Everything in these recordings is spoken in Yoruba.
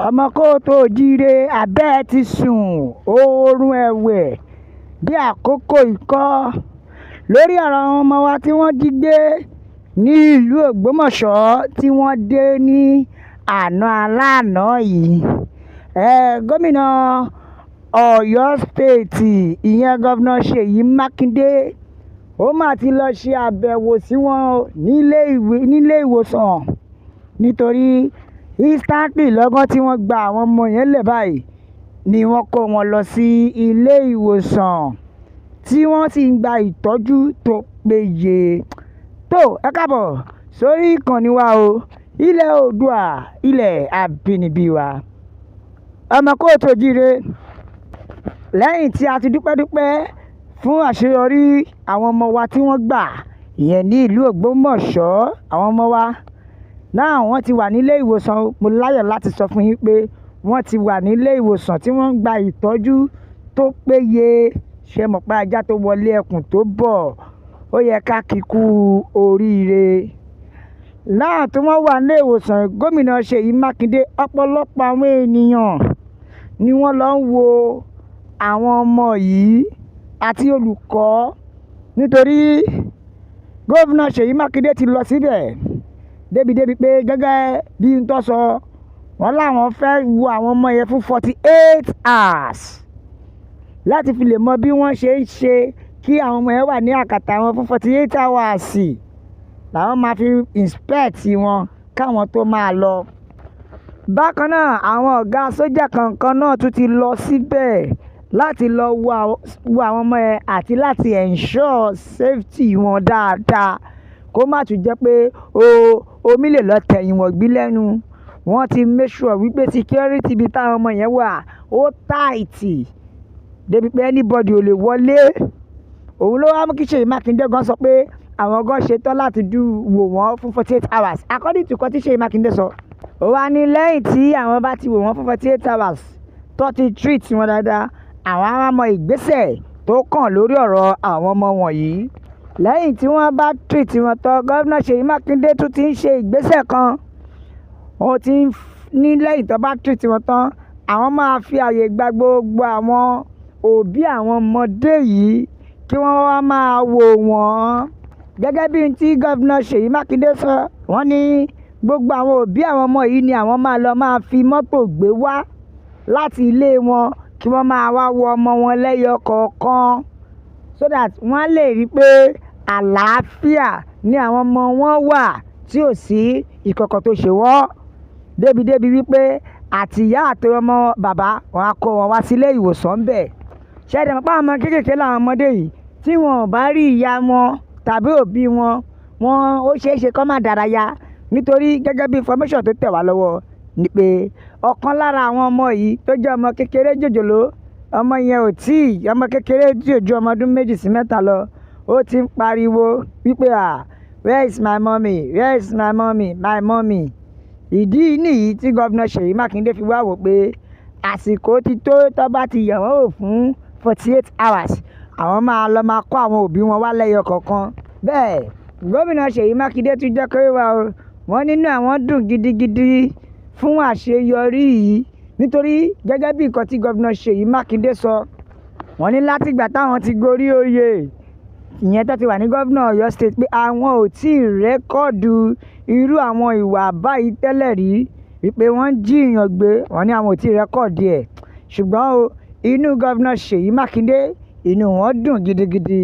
ọmọ kóòtù òjíire abẹ́ ti sùn oorun ẹ̀wẹ̀ bí àkókò ikọ́ lórí ọ̀rọ̀ àwọn ọmọ wa tí wọ́n jí gbé ní ìlú Ògbómọ̀ṣọ́ tí wọ́n dé ní àná aláàná yìí. Gómìnà Ọ̀yọ́ stéètì ìyẹn gọ́vnà Ṣèyí Mákindé ó mà ti lọ ṣe àbẹ̀wò sí wọn nílé ìwòsàn nítorí instantly lọ́gán tí wọ́n gba àwọn ọmọ yẹn lẹ̀ báyìí ni wọ́n kó wọn lọ sí ilé ìwòsàn tí wọ́n sì ń gba ìtọ́jú tó péye. Tó ẹ káàbọ̀ sórí ìkànnì wa o, ilẹ̀ Oòduà ilẹ̀ àbínibí wa. Ọmọ kóòtù òjíire, lẹ́yìn tí a ti dúpẹ́ fún àṣeyọrí àwọn ọmọ wa tí wọ́n gbà ìyẹn ní ìlú Ògbómọ̀ṣọ́, àwọn ọmọ wa náà wọ́n ti wà nílé ìwòsàn. Mo láyọ̀ láti sọ fún yín pé wọ́n ti wà nílé ìwòsàn tí wọ́n ń gba ìtọ́jú tó péye. Ṣé mọ̀ pé ajá tó wọlé ẹkùn tó bọ̀ ó yẹ ká kíkú oríire. Náà tí wọ́n wà nílé ìwòsàn gómìnà Ṣèyí Mákindé, ọ̀pọ̀lọpọ̀ àwọn ènìyàn ni wọ́n lọ ń wo àwọn ọmọ yìí àti olùkọ́ nítorí gómìnà Ṣèyí Mákindé ti lọ síbẹ̀ débi pé gẹ́gẹ́ bí n tó sọ, wọ́n láwọn fẹ́ wo àwọn ọmọ yẹn fún 48 hours láti fi lè mọ bí wọ́n ṣe ń ṣe kí àwọn ọmọ yẹn wà ní àkàtà wọn fún 48 hours làwọn máa fi inspect wọn káwọn tó máa lọ. Bákan náà àwọn ọ̀gá sójà kankan náà tún ti lọ síbẹ̀ láti lọ wo àwọn ọmọ yẹn àti láti ensure safety wọn dáadáa kó má tún jẹ́ pé omi lè lọ tẹ̀yìn wọ̀n gbí lẹ́nu. Wọ́n ti make sure wípé security ibi táwọn ọmọ yẹn wà ó tight débi pé anybody ò lè wọlé. Òun ló wá mú kí Ṣèyí Mákindé gan sọ pé àwọn gan ṣetán láti wò wọ́n fún 48 hours according to nǹkan tí Ṣèyí Mákindé sọ. Ó wá ní lẹ́yìn tí àwọn bá ti wò wọ́n fún 48 hours tó ti treat wọn dáadáa, àwọn á mọ ìgbésẹ̀ tó kàn lórí ọ̀rọ̀ àwọn ọmọ wọ̀nyí. Lẹ́yìn tí wọ́n bá treat wọn tán, gómìnà Ṣèyí Mákindé tún ti ń ṣe ìgbésẹ̀ kan. Ó ti ń ní lẹ́yìn tó bá treat wọn tán, àwọn máa fi àyè gba gbogbo àwọn òbí àwọn ọmọdé yìí kí wọ́n wá máa wò wọ́n. Gẹ́gẹ́ bí tí gómìnà Ṣèyí Mákindé sọ, wọ́n ní gbogbo àwọn òbí àwọn ọmọ yìí ni àwọn máa fi mọ́tò gbé wá láti ilé wọn kí wọ́n máa wá wo ọmọ wọn lẹ́yọ kọ̀ọ̀kan so that wọ́n lè rí pé àlàáfíà ni àwọn ọmọ wọn wà tí ò sí ìkọ̀kọ̀ tó ṣe wọ́n débi wípé àtìyá àti ọmọ bàbá wọn á kó wọn wá sílé ìwòsàn bẹ́ẹ̀. Ṣẹ́dẹ̀ mọ́ pé àwọn ọmọ kéékèèké làwọn ọmọdé yìí tí wọn ò bá rí ìyá wọn tàbí òbí wọn ó ṣeé ṣe kó má dárayá nítorí gẹ́gẹ́ bí information tó tẹ̀ wá lọ́wọ́ ni pé ọ̀kan lára àwọn ọmọ yìí tó jẹ́ ọmọ kékeré jòjòló, ọmọ yẹn ọmọ kékeré tí ò ju ọmọ ọdún 2 sí 3 lọ, ó ti ń pariwo wípé where is my mommy, where is my mommy, my mommy. Ìdí nìyí tí gómìnà Ṣèyí Mákindé fi wá wò pé àsìkò ti tó tó bá ti yẹ̀ wọ́n wò fún 48 hours àwọn máa kó àwọn òbí wọn wá lẹ́yọ kọ̀ọ̀kan. Bẹ́ẹ̀ gómìnà Ṣèyí Mákindé tún jẹ́ kó wá o, wọ́n nínú àwọn dùn gidigidi fún àṣeyọrí yìí nítorí gẹ́gẹ́ bí nǹkan tí gómìnà Ṣèyí Mákindé sọ, wọ́n ní látìgbà táwọn ti gorí oyè ìyẹn tó ti wà ní gómìnà Ọ̀yọ́ state pé àwọn ò tí ì rẹ́kọ̀dù irú àwọn ìwà báyìí tẹ́lẹ̀ rí wípé wọ́n ń jí èèyàn gbé. Wọ́n ní àwọn ò tí ì rẹ́kọ̀dù ẹ̀, ṣùgbọ́n inú gómìnà Ṣèyí Mákindé inú wọn dùn gidigidi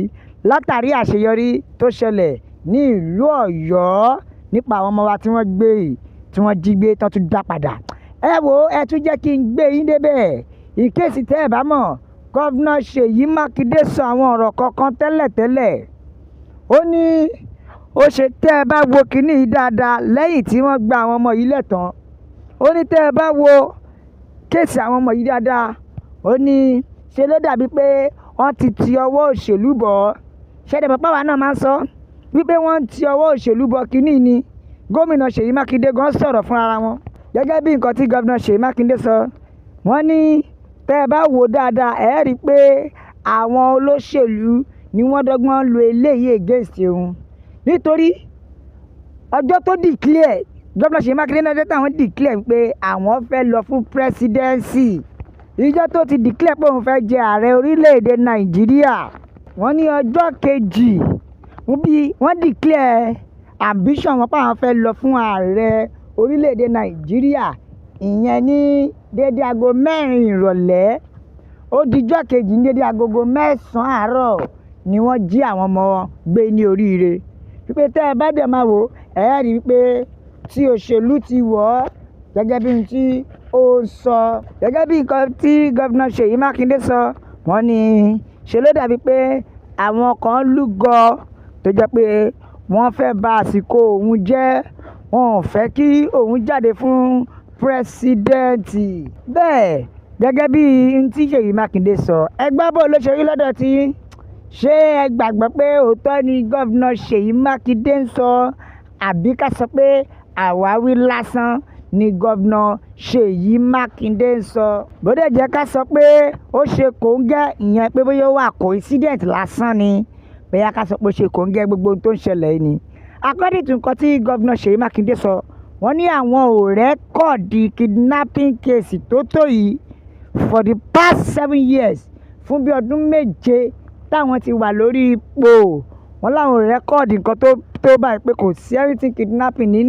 látàrí àṣeyọrí tó ṣẹlẹ̀ ní ìlú Ọ̀yọ́ nípa àwọn ọmọ wa tí wọ́n gbé tí wọ́n jí gbé tó tún dá padà. Ẹ tún jẹ́ kí n gbé yín débẹ̀ ìkéèsì tẹ́ ẹ bá mọ̀. Gómìnà Ṣèyí Mákindé sọ àwọn ọ̀rọ̀ kankan tẹ́lẹ̀. Ó ní ó ṣe tẹ́ ẹ bá wo kínní yìí dáadáa lẹ́yìn tí wọ́n gba àwọn ọmọ yìí lẹ̀ tán. Ó ní tẹ́ ẹ bá wo kéèsì àwọn ọmọ yìí dáadáa, ó ní ṣe ló dàbí pé wọ́n ti ọwọ́ òṣèlú bọ̀. Ṣẹ́dẹ̀ pàpà wa náà máa ń sọ wípé wọ́n ti ọwọ́ òṣèlú bọ̀ kínní ni. Gómìnà Ṣèyí Mákindé gan sọ̀rọ̀ fún ara wọn gẹ́gẹ́ bí nǹkan tí gómìnà Ṣèyí Mákindé sọ. Wọ́n ní tẹ́ ẹ bá wò dáadáa ẹ rí i pé àwọn olóṣèlú ni wọ́n dọ́gbọ́n lo eléyìí against òun nítorí ọjọ́ tó declare gómìnà Ṣèyí Mákindé náà dẹ́ta àwọn declare pé àwọn fẹ́ lọ fún presidency ìjọ tó ti declare pé òun fẹ́ jẹ ààrẹ orílẹ̀-èdè Nàìjíríà wọ́n ní ọjọ́ kejì wọ́n declare ambition wọn pé àwọn fẹ́ lọ fún ààrẹ orílẹ̀-èdè Nàìjíríà ìyẹn ní dédé aago 4 ìrọ̀lẹ́ ó dijọ́ kejì ní dédé agogo 9 àárọ̀ ni wọ́n jí àwọn ọmọ wọn gbé ní Oríire wípé tẹ́ ẹ bá dẹ̀ máa wò ẹ rí i pé tí òṣèlú ti wọ̀ ọ́ gẹ́gẹ́ bí ohun tí ó sọ gẹ́gẹ́ bí nǹkan tí gómìnà Ṣèyí Mákindé sọ wọ́n ní ṣe ló dàbí pé àwọn kan lúgọ tó jẹ́ pé wọ́n fẹ́ bà àsìkò òun jẹ́ wọn ò fẹ́ kí òun jáde fún pírẹsidẹ́ǹtì bẹ́ẹ̀ gẹ́gẹ́ bí ohun tí Ṣèyí Mákindé sọ ẹgbẹ́ bó ló ṣe rí lọ́dọ̀ tí ṣé ẹ gbàgbọ́ pé òótọ́ ni gómìnà Ṣèyí Mákindé ń sọ àbí ká sọ pé àwáwí lásán ni gómìnà Ṣèyí Mákindé ń sọ bó dẹ̀ jẹ́ ká sọ pé ó ṣe kòńgẹ́ ìyẹn pé bóyá ó wà coincident lásán ni bóyá ká sọ pé ó ṣe kòńgẹ́ gbogbo ohun tó ń ṣẹlẹ̀ yìí ni according to nǹkan tí gómìnà Ṣèyí Mákindé sọ wọ́n ní àwọn ò rẹ́kọ̀dì kidnapping case tó yìí for the past 7 years fún bí ọdún 7 táwọn ti wà lórí ipò wọ́n láwọn rẹ́kọ̀dì nǹkan tó báyìí pé kò sí anything kidnapping ní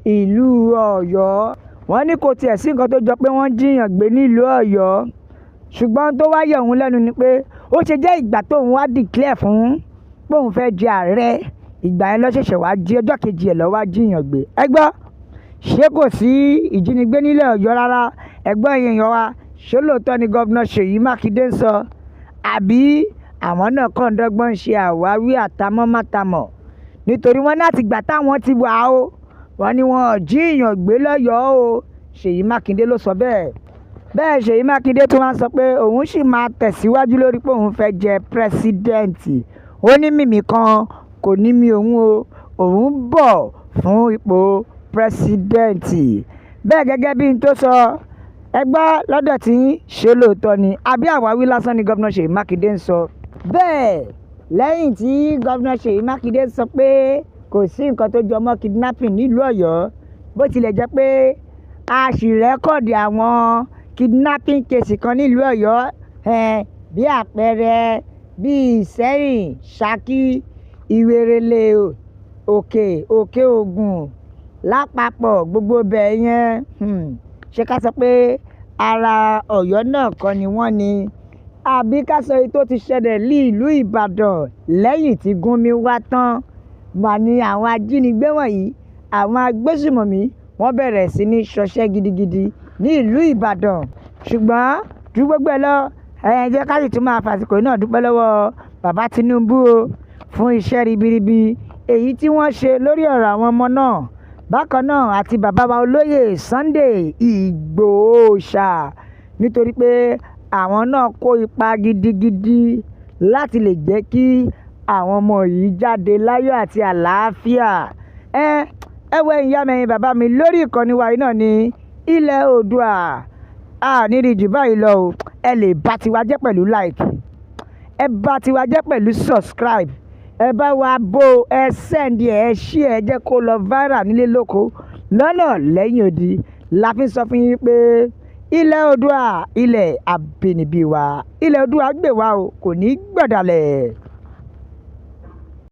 ìlú Ọ̀yọ́ wọ́n ní kò tiẹ̀ sí nǹkan tó jọ pé wọ́n jíyàn gbé nílùú Ọ̀yọ́ ṣùgbọ́n tó wá yà òun lẹ́nu ni pé ó ṣe jẹ́ ìgbà tóun wá declare fún pé òun fẹ́ jẹ ààrẹ ìgbà yẹn ló ṣẹ̀ṣẹ̀ wá jí ọjọ́ kejì ẹ̀ ló wá jíyàn gbé ẹ gbọ́ ṣé kò sí ìjínigbé nílẹ̀ Ọ̀yọ́ rárá ẹ gbọ́ èèyàn wa ṣé lóòótọ́ ni gómìnà Ṣèyí Mákindé ń sọ àbí àwọn náà kàn ń dọ́gbọ́n ṣe àwáwí àtàmọ́mátàmọ́ nítorí wọ́n láti gbà táwọn ti wà ó wọ́n ní wọn ò jíyàn gbé lọ́yọ̀ọ́ o Ṣèyí Mákindé ló sọ bẹ́ẹ̀ Ṣèyí Mákindé tún máa ń sọ pé òun sì máa tẹ̀síwájú lórí pé òun fẹ́ jẹ pírẹsidẹ́ǹtì ó ní mímì kan kò ní mi òun bọ̀ fún ipò pírẹsidẹ́ǹtì bẹ́ẹ̀ gẹ́gẹ́ bí n tó sọ ẹ gbọ́ lọ́dọ̀ tí ṣe lóòótọ́ ni àbí àwáwí lásán ni gómìnà Ṣèyí Mákindé ń sọ bẹ́ẹ̀ lẹ́yìn tí gómìnà Ṣèyí Mákindé sọ pé kò sí nǹkan tó jọ mọ́ kidnapping nílùú Ọ̀yọ́ bó tilẹ̀ jẹ́ pé a sì rẹ́kọ̀dì àwọn kidnapping case kan nílùú Ọ̀yọ́ bí àpẹẹrẹ bí Ìṣẹ́yìn Ṣakí Ìwérélé Òkè Ògùn lápapọ̀ gbogbo bẹ́ẹ̀ yẹn ṣé ká sọ pé ara Ọ̀yọ́ náà kọ́ ni wọ́n ní àbí ká sọ èyí tó ti ṣẹlẹ̀ ní ìlú Ìbàdàn lẹ́yìn tí Gúnmi wá tán mà ní àwọn ajínigbé wọ̀nyí àwọn agbésùmọ̀mí wọ́n bẹ̀rẹ̀ sí ní ṣọṣẹ́ gidigidi ní ìlú Ìbàdàn ṣùgbọ́n ju gbogbo ẹ lọ jẹ́ ká sì tún máa fàsìkò náà dúpẹ́ lọ́wọ́ bàbá Tinubu o fún iṣẹ́ ribiribi èyí tí wọ́n ṣe lórí ọ̀rọ̀ àwọn ọmọ náà bákan náà àti bàbá wa olóyè Sunday Ìgbòho ṣá nítorí pé àwọn náà kó ipa gidigidi láti lè jẹ́ kí àwọn ọmọ yìí jáde láyọ̀ àti àlàáfíà ẹ wẹ ìyá mẹ́yìn bàbá mi lórí ìkànnì wa yìí náà ní ilẹ̀ Oòduà nídìí jù báyìí lọ o ẹ lè bá tiwa jẹ́ pẹ̀lú like ẹ bá tiwa jẹ́ pẹ̀lú subscribe ẹ bá wa bó ẹ sẹ́ndì ẹ ṣí ẹ jẹ́ kó lọ viral nílé lóko lọ́nà lẹ́yìn odi la fi sọ fún yín pé ilẹ̀ Oòduà ilẹ̀ àbínibí wa ilẹ̀ Oòduà gbè wá o kò ní gbọ̀dàlẹ̀.